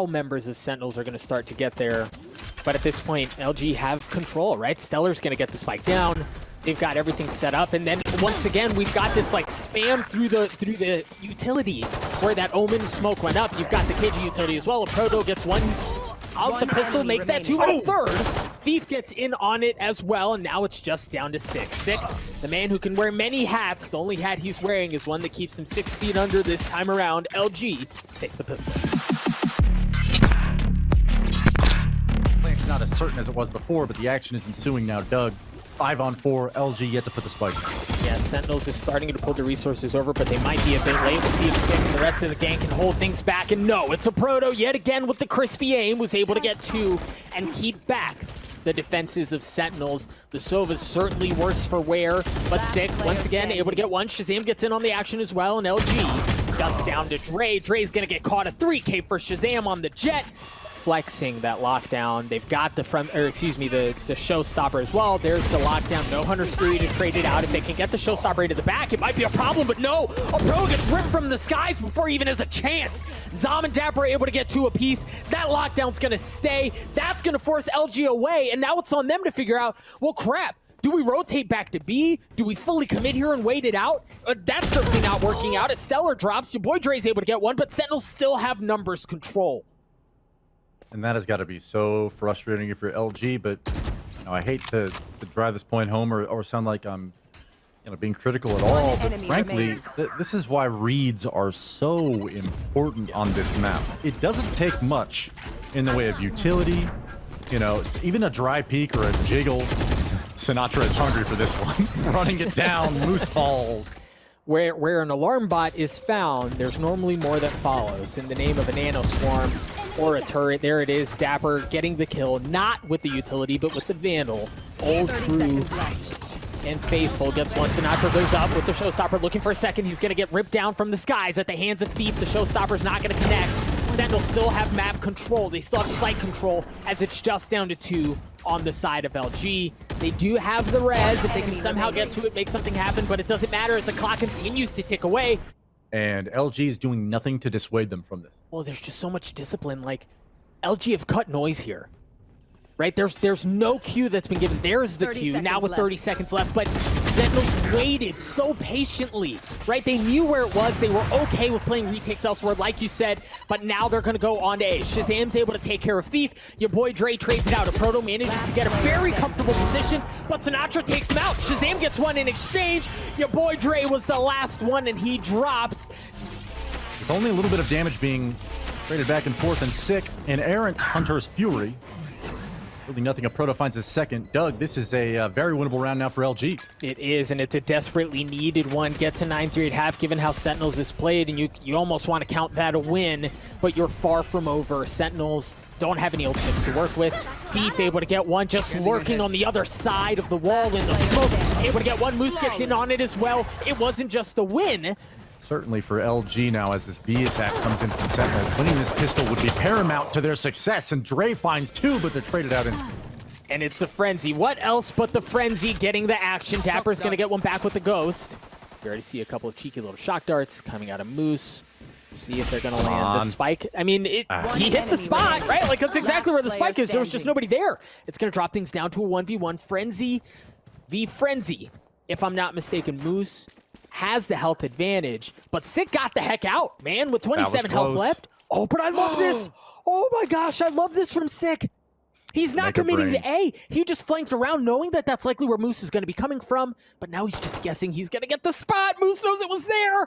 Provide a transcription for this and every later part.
now members of Sentinels are going to start to get there. But at this point, LG have control, right? Stellar's going to get the spike down. They've got everything set up, and then once again, we've got this like spam through the utility where that Omen smoke went up. You've got the KG utility as well. Aproto gets one out the pistol, make that two, but a third. Thief gets in on it as well, and now it's just down to 6. Sick, the man who can wear many hats. The only hat he's wearing is one that keeps him 6 feet under this time around. LG take the pistol. It's not as certain as it was before, but the action is ensuing now. Doug, 5-on-4, LG yet to put the spike. Yeah, Sentinels is starting to pull the resources over, but they might be a bit late. We'll see if Sick and the rest of the gang can hold things back. And no, it's Aproto yet again with the crispy aim, was able to get 2 and keep back the defenses of Sentinels. The Sova's certainly worse for wear, but Sick, once again, able to get 1. ShahZaM gets in on the action as well, and LG just down to Dre. Dre's gonna get caught. A 3K for ShahZaM on the jet. Flexing that lockdown. They've got the the showstopper as well. There's the lockdown. No Hunter's free to trade it out. If they can get the showstopper into the back, it might be a problem, but no. Aproto gets ripped from the skies before he even has a chance. ZaM and dapr are able to get 2 apiece. That lockdown's gonna stay. That's gonna force LG away, and now it's on them to figure out, well, crap. Do we rotate back to B? Do we fully commit here and wait it out? That's certainly not working out. As Stellar drops, YaBoiDre is able to get 1, but Sentinels still have numbers control. And that has got to be so frustrating if you're LG, but you know, I hate to drive this point home or sound like I'm being critical at all, but frankly, this is why reads are so important on this map. It doesn't take much in the way of utility, you know, even a dry peek or a jiggle. Sinatraa is hungry for this one. Running it down, moose falls. Where an alarm bot is found, there's normally more that follows. In the name of a nano swarm or a turret, there it is. dapr getting the kill, not with the utility, but with the Vandal. Old, true, and faithful gets 1. Sinatraa goes up with the showstopper, looking for a second. He's going to get ripped down from the skies at the hands of Thief. The showstopper's not going to connect. Sentinels still have map control. They still have site control, as it's just down to 2 on the side of LG. They do have the res. If they can somehow get to it, make something happen, but it doesn't matter as the clock continues to tick away. And LG is doing nothing to dissuade them from this. Well, there's just so much discipline. Like, LG have cut noise here, right? There's no cue that's been given. There's the cue now with 30 seconds left, but Sentinels waited so patiently, right? They knew where it was. They were okay with playing retakes elsewhere, like you said, but now they're going to go on to A. ShahZaM's able to take care of Thief. YaBoiDre trades it out. Aproto manages to get a very comfortable position, but Sinatraa takes him out. ShahZaM gets 1 in exchange. YaBoiDre was the last one, and he drops. With only a little bit of damage being traded back and forth, and Sick, an errant Hunter's Fury. Really nothing. Aproto finds his second. Doug, this is a very winnable round now for LG. It is, and it's a desperately needed one. Get to 9-3 at half, given how Sentinels is played, and you almost want to count that a win, but you're far from over. Sentinels don't have any ultimates to work with. Thief able to get 1, just lurking on the other side of the wall in the smoke. Able to get 1. Moose gets in on it as well. It wasn't just a win. Certainly for LG now, as this B attack comes in from Sentinels, winning this pistol would be paramount to their success, and Dre finds 2, but they're traded out instantly. And it's the Frenzy. What else but the Frenzy getting the action? Dapr's going to get 1 back with the Ghost. You already see a couple of cheeky little shock darts coming out of Moose. See if they're going to land the spike. I mean, he hit the spot, right? Like, that's exactly where the spike is. There was just nobody there. It's going to drop things down to a 1v1. Frenzy v Frenzy. If I'm not mistaken, Moose has the health advantage, but Sick got the heck out, man, with 27 health left. Oh, but I love this. Oh my gosh, I love this from Sick. He's not committing to A. He just flanked around knowing that that's likely where Moose is going to be coming from, but now he's just guessing he's going to get the spot. Moose knows it was there.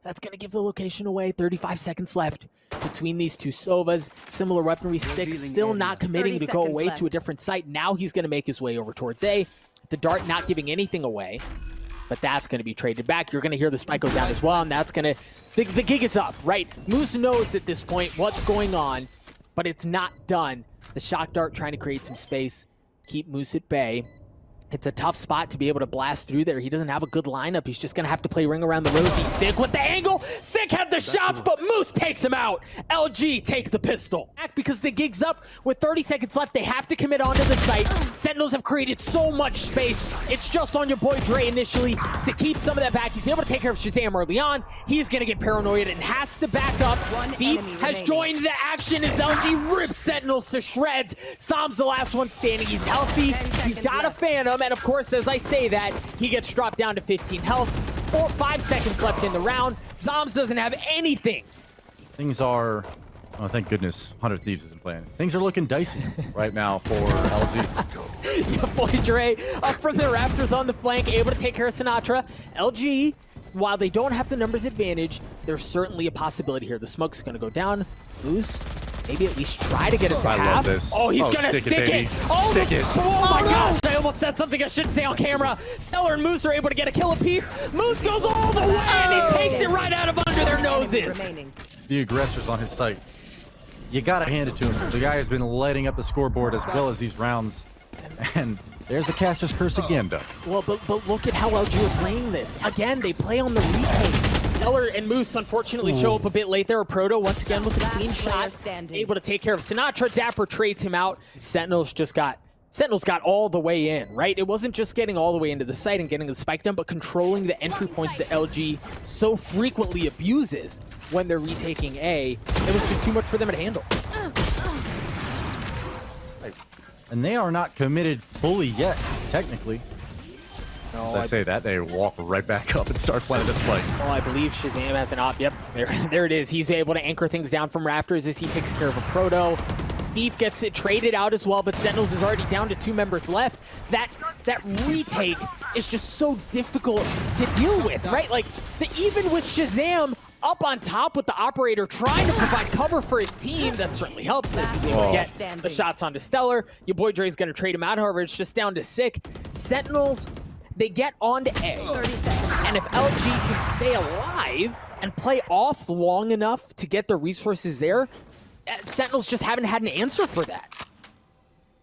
That's going to give the location away. 35 seconds left between these two Sovas. Similar weaponry. Six still not committing to go away to a different site. Now he's going to make his way over towards A. The dart not giving anything away, but that's going to be traded back. You're going to hear the spike go down as well, and that's going to... The gig is up, right? Moose knows at this point what's going on, but it's not done. The shock dart trying to create some space, keep Moose at bay. It's a tough spot to be able to blast through there. He doesn't have a good lineup. He's just going to have to play ring around the rosy. Sick with the angle. Sick had the shots, but Moose takes him out. LG take the pistol. Because the gig's up with 30 seconds left. They have to commit onto the site. Sentinels have created so much space. It's just on YaBoiDre initially to keep some of that back. He's able to take care of ShahZaM early on. He's going to get paranoid and has to back up. Thief has joined the action as LG rips Sentinels to shreds. Sam's the last one standing. He's healthy. He's got a Phantom. And of course, as I say that, he gets dropped down to 15 health. 5 seconds left in the round. Zombs doesn't have anything. Things are, oh, thank goodness 100 Thieves isn't playing. Things are looking dicey right now for LG. YaBoiDre up from the rafters on the flank, able to take care of Sinatraa. LG, while they don't have the numbers advantage, there's certainly a possibility here. The smoke's going to go down. Lose. Maybe at least try to get it to half. I love this. Oh, he's gonna stick it. Oh, stick it. Oh my gosh, I almost said something I shouldn't say on camera. Stellar and Moose are able to get a kill apiece. Moose goes all the way and he takes it right out of under their noses. The aggressor's on his site. You gotta hand it to him. The guy has been lighting up the scoreboard as well as these rounds. And there's the caster's curse again, though. Well, but look at how LG are playing this. Again, they play on the retake. Stellar and Moose unfortunately show up a bit late there. Aproto once again with a clean shot, able to take care of Sinatraa. dapr trades him out. Sentinels got all the way in, right? It wasn't just getting all the way into the site and getting the spike down, but controlling the entry points that LG so frequently abuses when they're retaking A. It was just too much for them to handle. And they are not committed fully yet, technically. No, As I say that, they walk right back up and start playing this play. Well, I believe ShahZaM has an op. Yep, there it is. He's able to anchor things down from rafters as he takes care of Aproto. Thief gets it traded out as well, but Sentinels is already down to 2 members left. That retake is just so difficult to deal with, right? Like, even with ShahZaM up on top with the operator trying to provide cover for his team, that certainly helps as he's able to get the shots onto Stellar. YaBoiDre is going to trade him out, however, it's just down to Sick. Sentinels, they get onto A, and if LG can stay alive and play off long enough to get the resources there, Sentinels just haven't had an answer for that.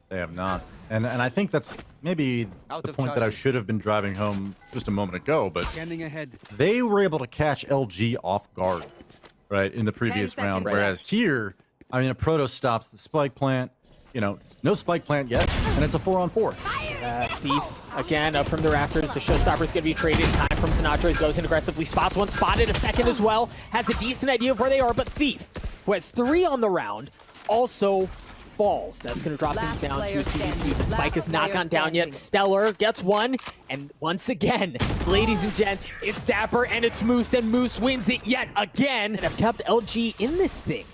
They have not. And I think that's maybe the point that I should have been driving home just a moment ago, but they were able to catch LG off guard, right, in the previous round, whereas here, I mean, Aproto stops the spike plant, you know, no spike plant yet, and it's a 4-on-4. Thief, again, up from the rafters. The showstopper is going to be traded. Time from Sinatraa. He goes in aggressively, spots one, spotted a second as well. Has a decent idea of where they are, but Thief, who has 3 on the round, also falls. That's going to drop things down to a 2v2. The spike has not gone down yet. Stellar gets one, and once again, ladies and gents, it's dapr and it's Moose, and Moose wins it yet again. And have kept LG in this thing.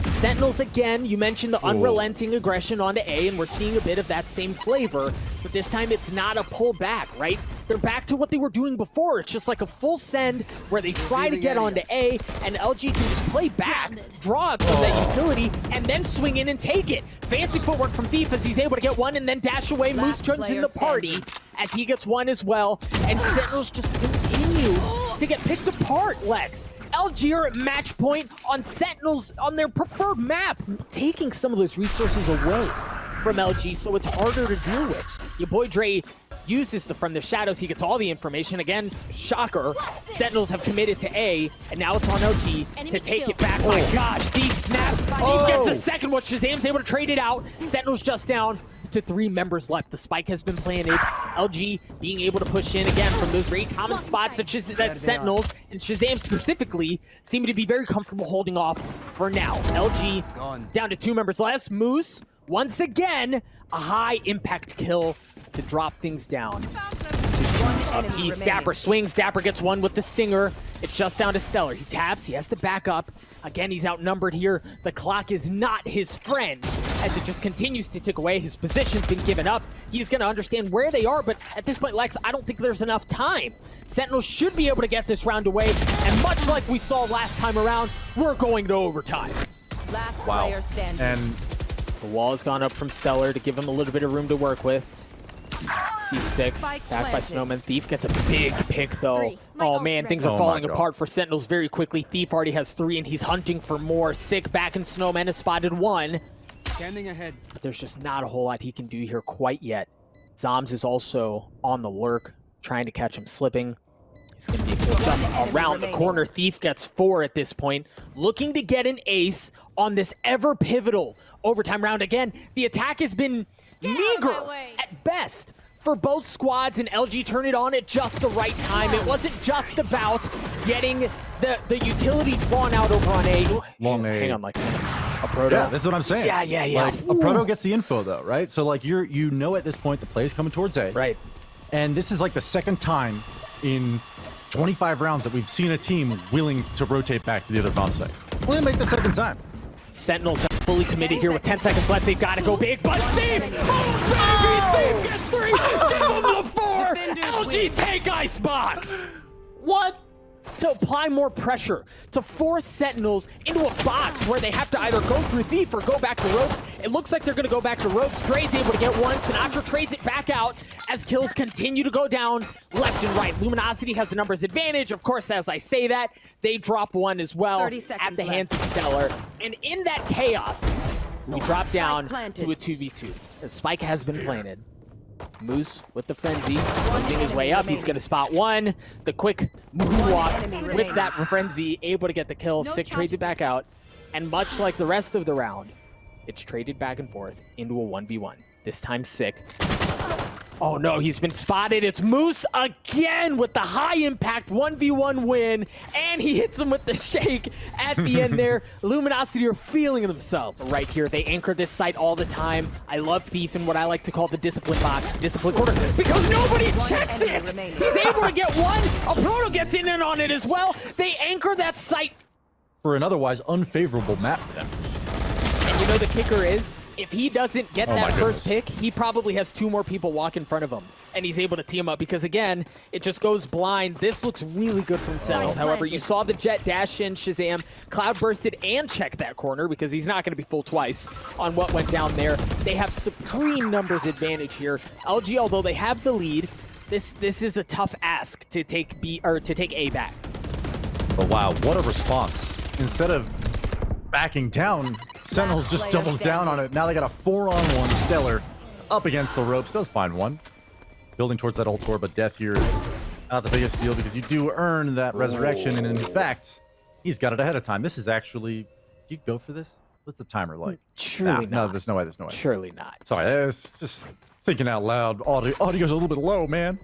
Sentinels again, you mentioned the unrelenting aggression onto A, and we're seeing a bit of that same flavor, but this time it's not a pullback, right? They're back to what they were doing before. It's just like a full send where they try to get onto A, and LG can just play back, draw out some of that utility, and then swing in and take it. Fancy footwork from Thief as he's able to get one and then dash away. Moose turns in the party as he gets one as well, and Sentinels just continue to get picked apart, Lex. LG are at match point on Sentinels on their preferred map, taking some of those resources away from LG, so it's harder to deal with. YaBoiDre uses from the shadows, he gets all the information. Again, shocker, Sentinels have committed to A, and now it's on LG to take it back. My gosh, Thief snaps. Thief gets a second one. ShahZaM's able to trade it out. Sentinels just down to 3 members left. The spike has been planted. LG being able to push in again from those very common spots such as that Sentinels and ShahZaM specifically seem to be very comfortable holding off for now. LG down to 2 members less. Moose, once again, a high impact kill to drop things down. Apiece. dapr swings. dapr gets one with the stinger. It's just down to Stellar. He taps. He has to back up. Again, he's outnumbered here. The clock is not his friend as it just continues to tick away. His position's been given up. He's going to understand where they are, but at this point, Lex, I don't think there's enough time. Sentinels should be able to get this round away, and much like we saw last time around, we're going to overtime. Wow. And the wall's gone up from Stellar to give him a little bit of room to work with. He's sick. Back by Snowman. Thief gets a big pick, though. Oh, man, things are falling apart for Sentinels very quickly. Thief already has 3, and he's hunting for more. Sick back, and Snowman has spotted 1. Standing ahead. But there's just not a whole lot he can do here quite yet. Zombs is also on the lurk, trying to catch him slipping. He's going to be a kill just around the corner. Thief gets 4 at this point, looking to get an ace on this ever pivotal overtime round. Again, the attack has been meager at best for both squads, and LG turned it on at just the right time. It wasn't just about getting the utility drawn out over on A. Long A. Hang on, like aproto. Yeah, this is what I'm saying. Yeah. Like, aproto gets the info though, right? So like you know at this point the play is coming towards A. Right. And this is like the second time in 25 rounds that we've seen a team willing to rotate back to the other bomb site. We're gonna make the second time. Sentinels have fully committed here with 10 seconds left. They've got to go big, but Thief! Oh, baby! Thief gets 3! Give him the 4! LG take Icebox! What? To apply more pressure, to force Sentinels into a box where they have to either go through Thief or go back to ropes. It looks like they're going to go back to ropes. Dre's able to get one. sinatraa trades it back out as kills continue to go down left and right. Luminosity has the numbers advantage. Of course, as I say that, they drop one as well at the hands of Stellar. And in that chaos, we drop down to a 2v2. The spike has been planted. Moose with the frenzy, closing his way up. He's going to spot one. The quick moonwalk with that frenzy, able to get the kill. Sick trades it back out. And much like the rest of the round, it's traded back and forth into a 1v1. This time Sick. Oh no, he's been spotted. It's Moose again with the high impact 1v1 win. And he hits him with the shake at the end there. Luminosity are feeling themselves right here. They anchor this site all the time. I love Thief in what I like to call the discipline box, discipline corner, because nobody checks it. He's able to get one. Aproto gets in and on it as well. They anchor that site For an otherwise unfavorable map for them. And you know the kicker is, if he doesn't get that first goodness. pick, he probably has 2 more people walk in front of him. And he's able to tee him up because, again, it just goes blind. This looks really good from Sentinels. However, you saw the Jet dash in, ShahZaM, cloud bursted and checked that corner because he's not going to be full twice on what went down there. They have supreme numbers advantage here. LG, although they have the lead, this is a tough ask to take A back. But wow, what a response. Instead of backing down, Sentinels just doubles down on it. Now they got a 4-on-1 Stellar up against the ropes. Does find one. Building towards that ult core, but death here is not the biggest deal because you do earn that resurrection. And in fact, he's got it ahead of time. This is actually, do you go for this? What's the timer like? Surely not. No, there's no way. There's no way. Surely not. Sorry, I was just thinking out loud. Audio's a little bit low, man.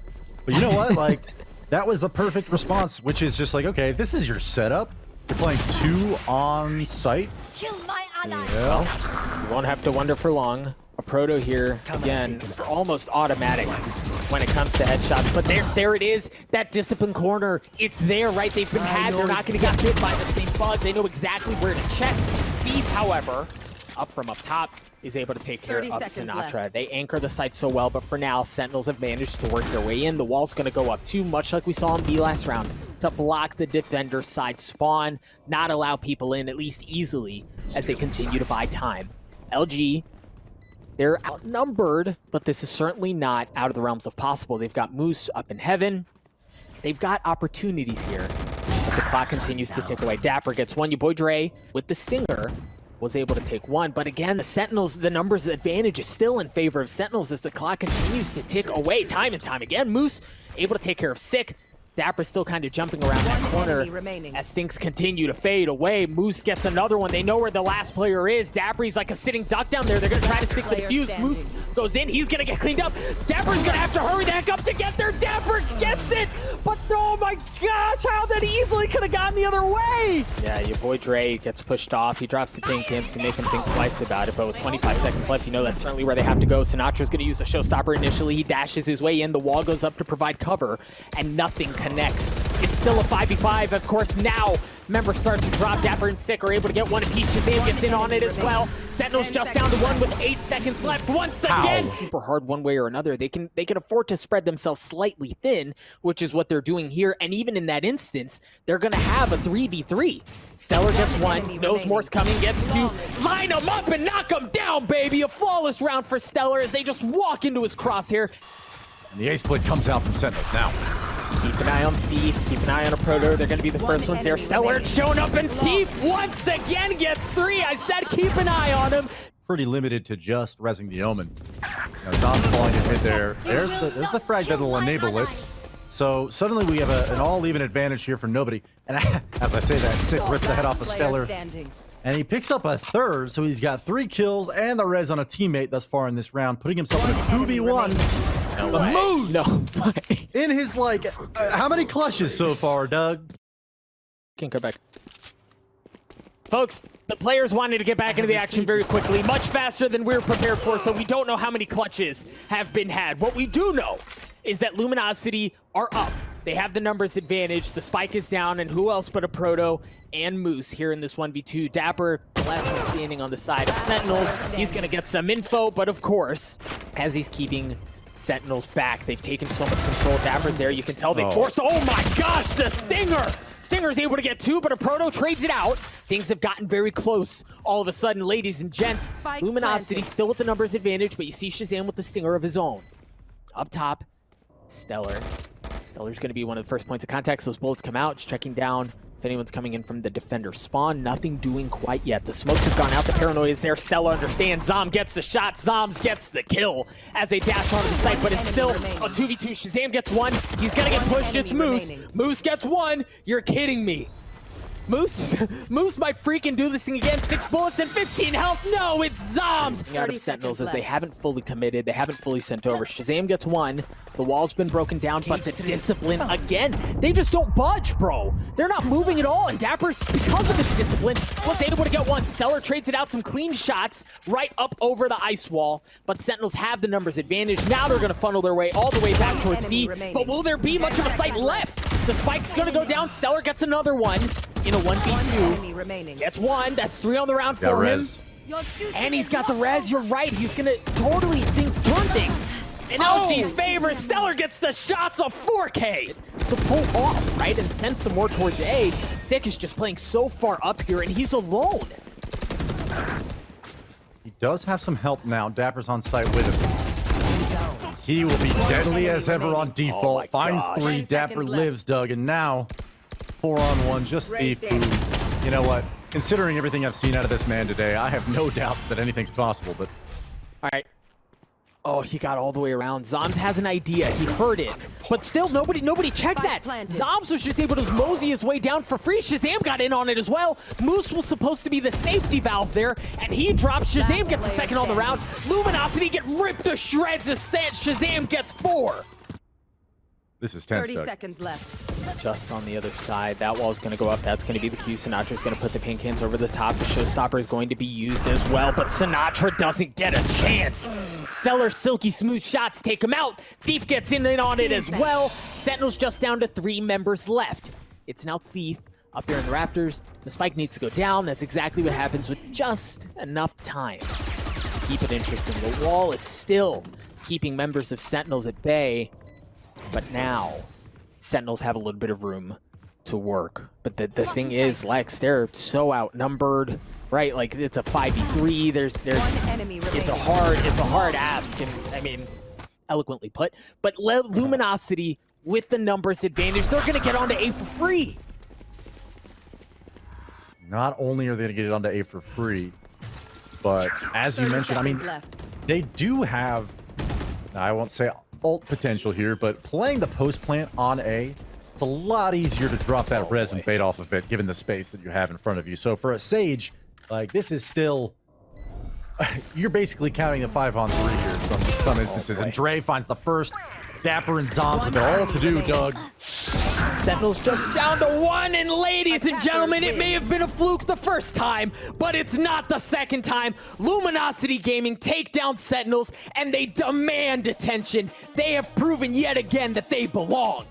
But you know what? Like, that was the perfect response, which is just like, okay, this is your setup. You're playing 2 on site. Kill my ally. Yeah. You won't have to wonder for long. Aproto here, again, for almost automatic when it comes to headshots. But there it is, that discipline corner. It's there, right? They've been had. They're not going to get hit by the same bug. They know exactly where to check. Thief, however, up from up top, is able to take care of sinatraa. They anchor the site so well, but for now, Sentinels have managed to work their way in. The wall's going to go up too, much like we saw in B last round, to block the defender side spawn, not allow people in, at least easily, as they continue to buy time. LG, they're outnumbered, but this is certainly not out of the realms of possible. They've got Moose up in heaven. They've got opportunities here, but the clock continues to tick away. dapr gets one. YaBoiDre with the stinger was able to take one, but again, the Sentinels, the numbers advantage is still in favor of Sentinels as the clock continues to tick away time and time again. Moose able to take care of Sick. dapr still kind of jumping around that corner as things continue to fade away. Moose gets another one. They know where the last player is. dapr like a sitting duck down there. They're going to try to stick the defuse. Moose goes in. He's going to get cleaned up. dapr's going to have to hurry the heck up to get there. dapr gets it, but oh my gosh, how that easily could have gone the other way. Yeah, YaBoiDre gets pushed off. He drops the pink dance to make him think twice about it, but with 25 seconds left, you know that's certainly where they have to go. sinatra's going to use a showstopper initially. He dashes his way in. The wall goes up to provide cover, and nothing connects. It's still a 5v5. Of course, now members start to drop. dapr and Sick are able to get one apiece. ShahZaM gets in on it as well. Sentinels just down to 1 with 8 seconds left. Once again, super hard one way or another. They can afford to spread themselves slightly thin, which is what they're doing here. And even in that instance, they're going to have a 3v3. Stellar gets 1, knows more's coming, gets 2. Line them up and knock them down, baby. A flawless round for Stellar as they just walk into his crosshair. And the ace split comes out from Sentinels now. Keep an eye on Thief, keep an eye on Aproto. They're going to be the first ones there. Stellar showing up, and Thief once again gets 3. I said keep an eye on him. Pretty limited to just resing the Omen. zombs falling in mid there. There's the frag that'll enable it. So suddenly we have an all-even advantage here for nobody. And as I say that, Sick rips the head off of Stellar. And he picks up a third, so he's got 3 kills and the res on a teammate thus far in this round, putting himself in a 2v1. The Moose! In his, like, how many clutches so far, Doug? Can't go back. Folks, the players wanted to get back into the action very quickly, much faster than we were prepared for, so we don't know how many clutches have been had. What we do know is that Luminosity are up. They have the numbers advantage, the spike is down, and who else but aproto and Moose here in this 1v2. dapr, the last one standing on the side of Sentinels. He's gonna get some info, but of course, as he's keeping Sentinels back, they've taken so much control. dapr's there, you can tell they forced, oh my gosh, the Stinger! Stinger's able to get 2, but aproto trades it out. Things have gotten very close all of a sudden, ladies and gents. Luminosity still with the numbers advantage, but you see ShahZaM with the Stinger of his own. Up top, Stellar. Stellar's going to be one of the first points of contact. So those bullets come out, just checking down if anyone's coming in from the defender spawn. Nothing doing quite yet. The smokes have gone out. The paranoia is there. Stellar understands. Zom gets the shot. Zombs gets the kill as they dash onto the site, but it's still a 2v2. ShahZaM gets 1. He's going to get pushed. It's Moose. Moose gets 1. You're kidding me. Moose might freaking do this thing again. 6 bullets and 15 health. No, it's Zombs. Out of Sentinels as they haven't fully committed. They haven't fully sent over. ShahZaM gets 1. The wall's been broken down, but the discipline, again, they just don't budge, bro. They're not moving at all, and dapr, because of this discipline, was able to get 1. Stellar trades it out, some clean shots right up over the ice wall, but Sentinels have the numbers advantage. Now they're going to funnel their way all the way back towards B, but will there be much of a site left? The spike's going to go down. Stellar gets another one in a 1v2. Gets 1. That's 3 on the round for him. And he's got the res. You're right. He's going to totally turn things in LG's favor. Stellar gets the shots of 4K to pull off, right, and send some more towards A. Sick is just playing so far up here, and he's alone. He does have some help now. dapr's on site with him. He will be deadly as ever on default. Finds 3. dapr lives, Doug, and now 4-on-1. Just the food. You know what? Considering everything I've seen out of this man today, I have no doubts that anything's possible. But all right. Oh, he got all the way around. Zombs has an idea. He heard it. But still, nobody checked that. Zombs was just able to mosey his way down for free. ShahZaM got in on it as well. Moose was supposed to be the safety valve there, and he drops. ShahZaM gets a second on the round. Luminosity get ripped to shreds as ShahZaM gets 4. This is tense, 30 seconds left. Just on the other side, that wall's going to go up. That's going to be the Q. Sinatra's going to put the paint cans over the top. The showstopper is going to be used as well, but Sinatraa doesn't get a chance. Stellar, silky smooth shots take him out. Thief gets in on it as well. Sentinels just down to 3 members left. It's now Thief up there in the rafters. The spike needs to go down. That's exactly what happens with just enough time to keep it interesting. The wall is still keeping members of Sentinels at bay. But now, Sentinels have a little bit of room to work. But the thing is, Lex, they're so outnumbered, right? Like, it's a 5v3. It's a hard ask, and I mean, eloquently put. But Luminosity, with the numbers advantage, they're going to get onto A for free. Not only are they going to get it onto A for free, but as you mentioned, I mean, they do have, I won't say ult potential here, but playing the post plant on A, it's a lot easier to drop that res and bait off of it, given the space that you have in front of you. So for a Sage, like, this is still, you're basically counting the 5-on-3 here in some instances. And Dre finds the first. dapr and Zombs with their all to do, Doug. Sentinels just down to 1, and ladies and gentlemen, it may have been a fluke the first time, but it's not the second time. Luminosity Gaming take down Sentinels, and they demand attention. They have proven yet again that they belong.